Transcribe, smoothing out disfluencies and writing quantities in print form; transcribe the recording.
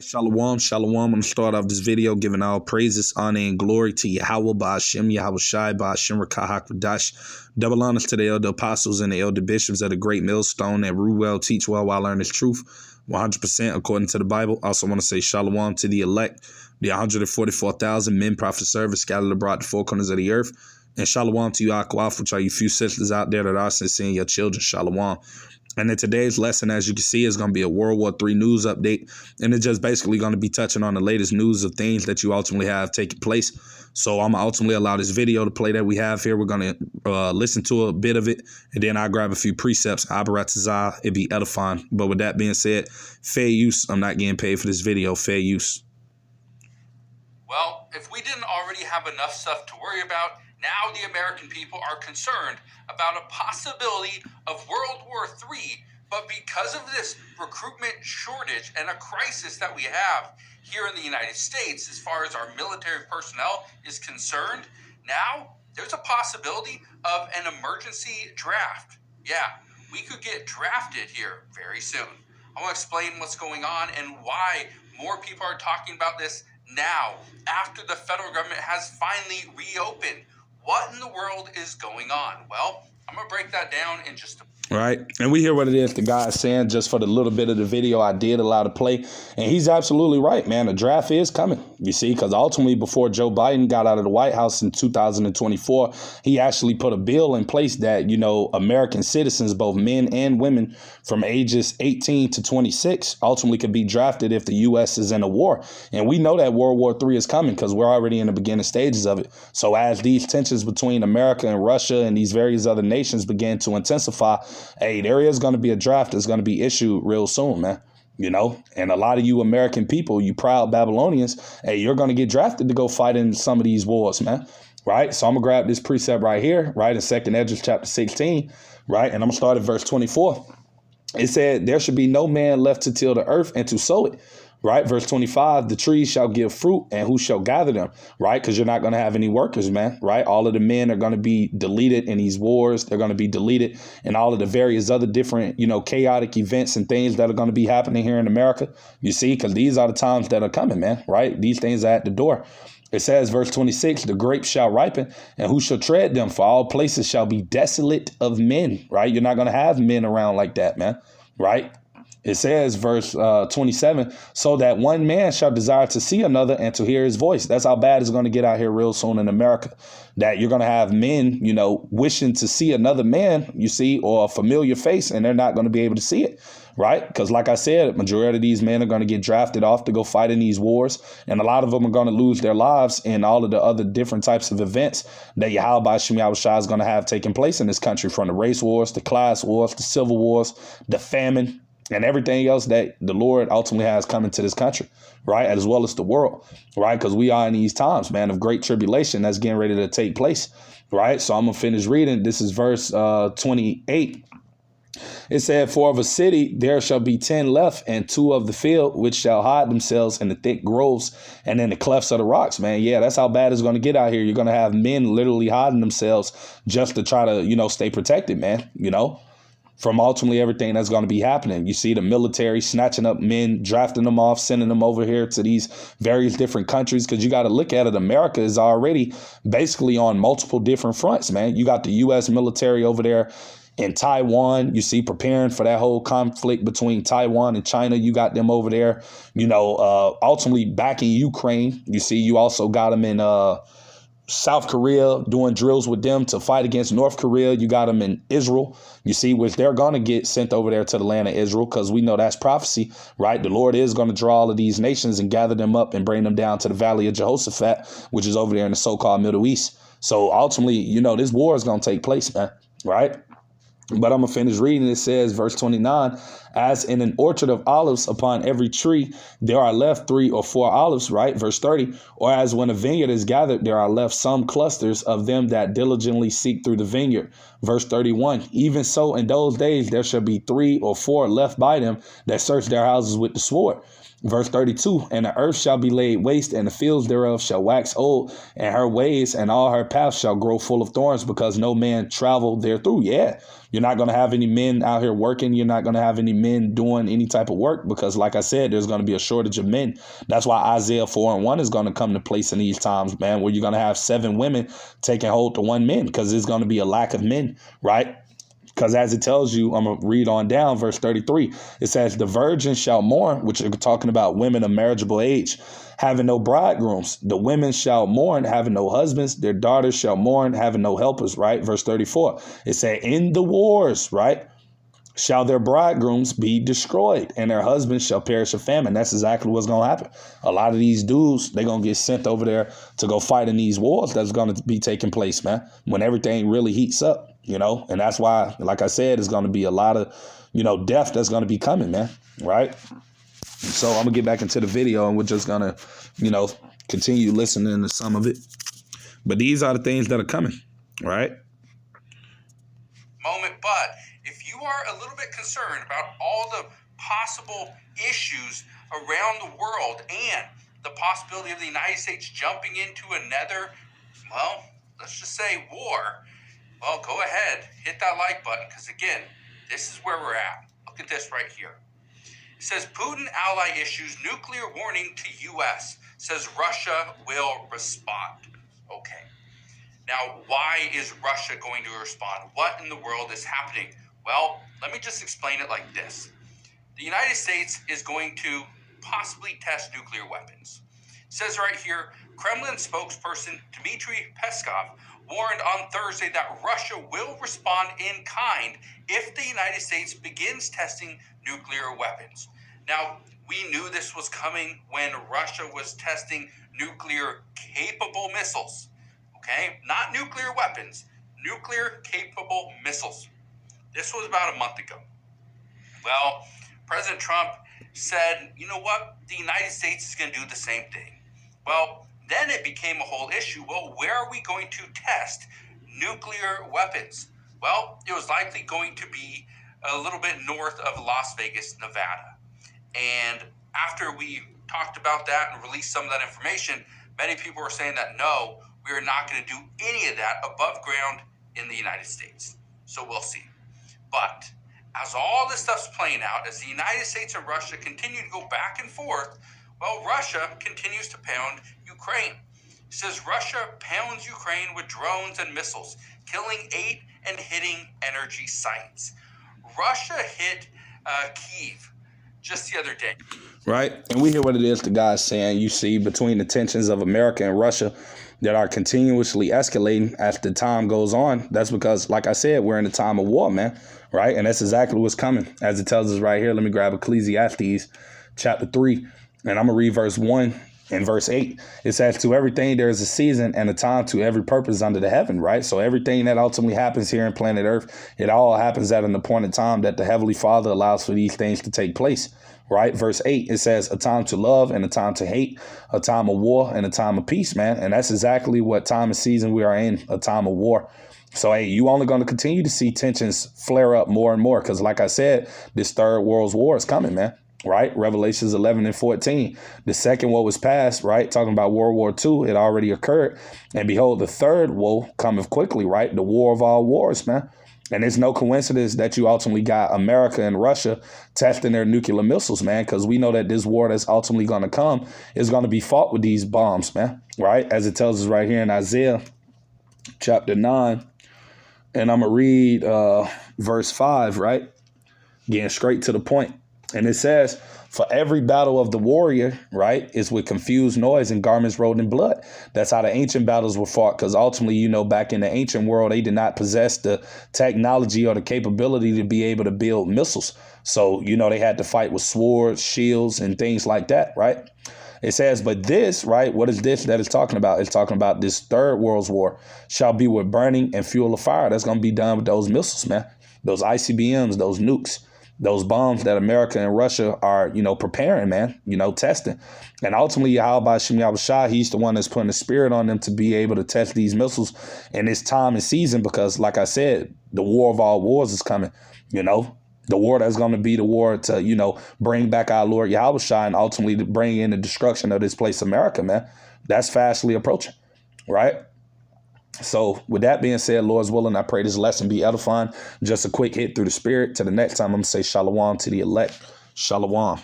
Shalom, shalom. I'm going to start off this video giving all praises, honor, and glory to Yahweh, Ba'ashem, Yahweh Shai, Ba'ashem, Rakahak, Radash. Double honors to the elder apostles and the elder bishops of the great millstone that rule well, teach well, while learn his truth 100% according to the Bible. Also want to say shalom to the elect, the 144,000 men, prophets, servants scattered abroad the four corners of the earth. And shalom to you, Akwaf, which are you few sisters out there that are sincere, your children. Shalom. And in today's lesson, as you can see, is going to be a World War III news update. And it's just basically going to be touching on the latest news of things that you ultimately have taken place. So I'm going to ultimately allow this video to play that we have here. We're going to listen to a bit of it, and then I'll grab a few precepts. Abaratazah, it'd be edifying. But with that being said, fair use. I'm not getting paid for this video. Fair use. Well, if we didn't already have enough stuff to worry about, now the American people are concerned about a possibility of World War III. But because of this recruitment shortage and a crisis that we have here in the United States as far as our military personnel is concerned, now there's a possibility of an emergency draft. Yeah, we could get drafted here very soon. I want to explain what's going on and why more people are talking about this now, after the federal government has finally reopened. What in the world is going on? Well, I'm going to break that down in just a Right. And we hear what it is the guy is saying just for the little bit of the video I did allow to play. And he's absolutely right, man. The draft is coming, you see, because ultimately before Joe Biden got out of the White House in 2024, he actually put a bill in place that, you know, American citizens, both men and women from ages 18 to 26, ultimately could be drafted if the U.S. is in a war. And we know that World War III is coming because we're already in the beginning stages of it. So as these tensions between America and Russia and these various other nations begin to intensify, hey, there is going to be a draft that's going to be issued real soon, man. You know, and a lot of you American people, you proud Babylonians, hey, you're going to get drafted to go fight in some of these wars, man. Right. So I'm going to grab this precept right here, right, in 2nd Esdras chapter 16. Right. And I'm going to start at verse 24. It said, there should be no man left to till the earth and to sow it. Right. Verse 25, the trees shall give fruit, and who shall gather them? Right. Because you're not going to have any workers, man. Right. All of the men are going to be deleted in these wars. They're going to be deleted in all of the various other different, you know, chaotic events and things that are going to be happening here in America. You see, because these are the times that are coming, man. Right. These things are at the door. It says, verse 26, the grapes shall ripen, and who shall tread them? For all places shall be desolate of men. Right. You're not going to have men around like that, man. Right. It says, verse 27, so that one man shall desire to see another and to hear his voice. That's how bad it's going to get out here real soon in America, that you're going to have men, you know, wishing to see another man, you see, or a familiar face, and they're not going to be able to see it. Right. Because like I said, majority of these men are going to get drafted off to go fight in these wars. And a lot of them are going to lose their lives in all of the other different types of events that Yahweh Ba'ashem Yahweh Shai is going to have taking place in this country, from the race wars, the class wars, the civil wars, the famine, and everything else that the Lord ultimately has coming to this country, right, as well as the world, right, because we are in these times, man, of great tribulation that's getting ready to take place, right? So I'm going to finish reading. This is verse 28. It said, for of a city there shall be 10 left, and 2 of the field, which shall hide themselves in the thick groves and in the clefts of the rocks, man. Yeah, that's how bad it's going to get out here. You're going to have men literally hiding themselves just to try to, you know, stay protected, man, you know, from ultimately everything that's going to be happening. You see the military snatching up men, drafting them off, sending them over here to these various different countries, because you got to look at it. America is already basically on multiple different fronts, man. You got the U.S. military over there in Taiwan, you see, preparing for that whole conflict between Taiwan and China. You got them over there, you know, ultimately back in Ukraine. You see, you also got them in South Korea, doing drills with them to fight against North Korea. You got them in Israel, you see, which they're going to get sent over there to the land of Israel, because we know that's prophecy, right? The Lord is going to draw all of these nations and gather them up and bring them down to the Valley of Jehoshaphat, which is over there in the so-called Middle East. So ultimately, you know, this war is going to take place, man, right? But I'm going to finish reading. It says, verse 29, as in an orchard of olives, upon every tree there are left 3 or 4 olives, right? Verse 30, or as when a vineyard is gathered, there are left some clusters of them that diligently seek through the vineyard. Verse 31, even so in those days there shall be 3 or 4 left by them that search their houses with the sword. Verse 32, and the earth shall be laid waste, and the fields thereof shall wax old, and her ways and all her paths shall grow full of thorns, because no man travel therethrough. Yeah, you're not going to have any men out here working. You're not going to have any men doing any type of work because, like I said, there's going to be a shortage of men. That's why Isaiah 4:1 is going to come to place in these times, man, where you're going to have 7 women taking hold to 1 man because there's going to be a lack of men, right? Because as it tells you, I'm going to read on down, verse 33, it says, the virgin shall mourn, which are talking about women of marriageable age, having no bridegrooms. The women shall mourn, having no husbands. Their daughters shall mourn, having no helpers, right? Verse 34, it said, in the wars, right, shall their bridegrooms be destroyed, and their husbands shall perish of famine. That's exactly what's going to happen. A lot of these dudes, they're going to get sent over there to go fight in these wars that's going to be taking place, man, when everything really heats up. And that's why, like I said, it's going to be a lot of, death that's going to be coming, man. Right. So I'm gonna get back into the video and we're just going to, continue listening to some of it. But these are the things that are coming. Right. Moment. But if you are a little bit concerned about all the possible issues around the world and the possibility of the United States jumping into another, well, let's just say war, well, go ahead, hit that like button, because again, this is where we're at. Look at this right here. It says, Putin ally issues nuclear warning to U.S., says Russia will respond. Okay. Now, why is Russia going to respond? What in the world is happening? Well, let me just explain it like this. The United States is going to possibly test nuclear weapons. It says right here, Kremlin spokesperson Dmitry Peskov warned on Thursday that Russia will respond in kind if the United States begins testing nuclear weapons. Now, we knew this was coming when Russia was testing nuclear-capable missiles. Okay? Not nuclear weapons, nuclear-capable missiles. This was about a month ago. Well, President Trump said, you know what? The United States is going to do the same thing. Well, then it became a whole issue. Well, where are we going to test nuclear weapons? Well, it was likely going to be a little bit north of Las Vegas, Nevada. And after we talked about that and released some of that information, many people were saying that, no, we are not going to do any of that above ground in the United States. So we'll see. But as all this stuff's playing out, as the United States and Russia continue to go back and forth, well, Russia continues to pound Ukraine. It says Russia pounds Ukraine with drones and missiles, killing 8 and hitting energy sites. Russia hit Kyiv just the other day. Right. And we hear what it is the guy's saying. You see between the tensions of America and Russia that are continuously escalating as the time goes on. That's because, like I said, we're in a time of war, man. Right. And that's exactly what's coming. As it tells us right here. Let me grab Ecclesiastes chapter 3. And I'm going to read verse 1 and verse 8. It says, to everything there is a season and a time to every purpose under the heaven, right? So everything that ultimately happens here in planet Earth, it all happens at an appointed time that the Heavenly Father allows for these things to take place, right? Verse 8, it says a time to love and a time to hate, a time of war and a time of peace, man. And that's exactly what time and season we are in, a time of war. So, hey, you only going to continue to see tensions flare up more and more because, like I said, this third world war is coming, man. Right. Revelations 11 and 14. The second woe was past. Right. Talking about World War II. It already occurred. And behold, the third woe cometh quickly. Right. The war of all wars, man. And it's no coincidence that you ultimately got America and Russia testing their nuclear missiles, man, because we know that this war that's ultimately going to come is going to be fought with these bombs, man. Right. As it tells us right here in Isaiah chapter 9. And I'm going to read verse 5. Right. Getting straight to the point. And it says, for every battle of the warrior, right, is with confused noise and garments rolled in blood. That's how the ancient battles were fought. Because ultimately, back in the ancient world, they did not possess the technology or the capability to be able to build missiles. So, they had to fight with swords, shields, and things like that, right? It says, but this, right, what is this that it's talking about? It's talking about this third world's war shall be with burning and fuel of fire. That's going to be done with those missiles, man. Those ICBMs, those nukes. Those bombs that America and Russia are, preparing, man, testing. And ultimately, Yahweh Shem Yahushua, he's the one that's putting the spirit on them to be able to test these missiles in this time and season because, like I said, the war of all wars is coming, The war that's going to be the war to, bring back our Lord Yahushua and ultimately to bring in the destruction of this place, America, man. That's fastly approaching, right? So with that being said, Lord's willing, I pray this lesson be edifying. Just a quick hit through the spirit. To the next time, I'm going to say shalom to the elect. Shalom.